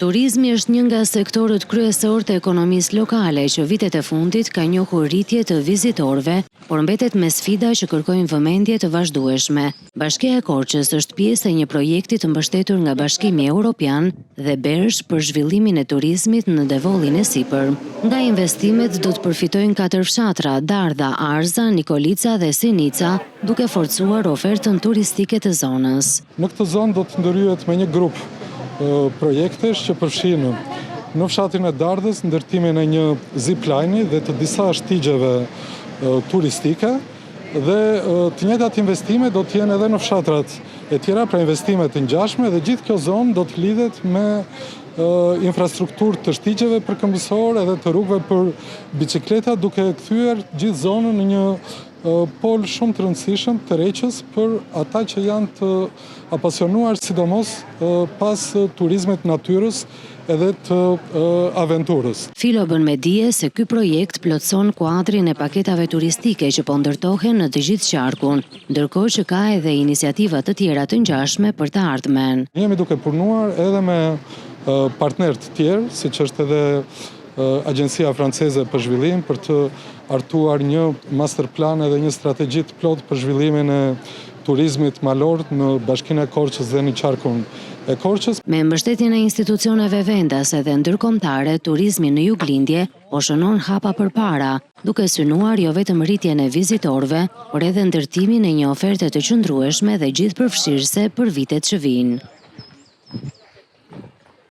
Turizmi është një nga sektorët kryesor të ekonomisë lokale që vitet e fundit ka njohur rritje të vizitorëve, por mbetet me sfida që kërkojnë vëmendje të vazhdueshme. Bashkia e Korçës është pjesë e një projekti të mbështetur nga Bashkimi Evropian dhe BERSH për zhvillimin e turizmit në Devollin e Sipër. Nga investimet do të përfitojnë 4 fshatra: Dardha, Arza, Nikolica dhe Sinica, duke forcuar ofertën turistike të zonës. Në këtë zonë do të ndërhyet me një grup projektesh që përfshin në fshatin e Dardhës ndërtimin e një zipline dhe të disa shtigjeve turistike dhe të njëjtat investime do të jenë edhe në fshatrat e tjera, pra investime të ngjashme, dhe gjithë kjo zonë do të lidhet me infrastrukturë të shtigjeve përkëmbësor edhe të rrugëve për bicikleta, duke kthyer gjithë zonën në një pol shumë të rëndësishëm të Reqës për ata që janë të apasionuar sidomos pas turizmit natyrës edhe të aventurës. Filo bën me dije se ky projekt plotëson kuadrin e paketave turistike që po ndërtohen në të gjithë qarkun, ndërkohë që ka edhe iniciativa të tjera të ngjashme për të ardhmen. Jemi duke punuar edhe me partnerë të tjerë, siç është edhe Agjencia Franceze për Zhvillim, për të artuar një master plan edhe një strategji të plot për zhvillimin e turizmit malor në Bashkinë e Korçës dhe në qarkun e Korçës. Me mbështetjen e institucioneve vendase dhe ndërkombëtare, turizmi në Juglindje po shënon hapa përpara, duke synuar jo vetëm rritjen e vizitorëve, por edhe ndërtimin e një oferte të qëndrueshme dhe gjithëpërfshirëse për vitet që vijnë.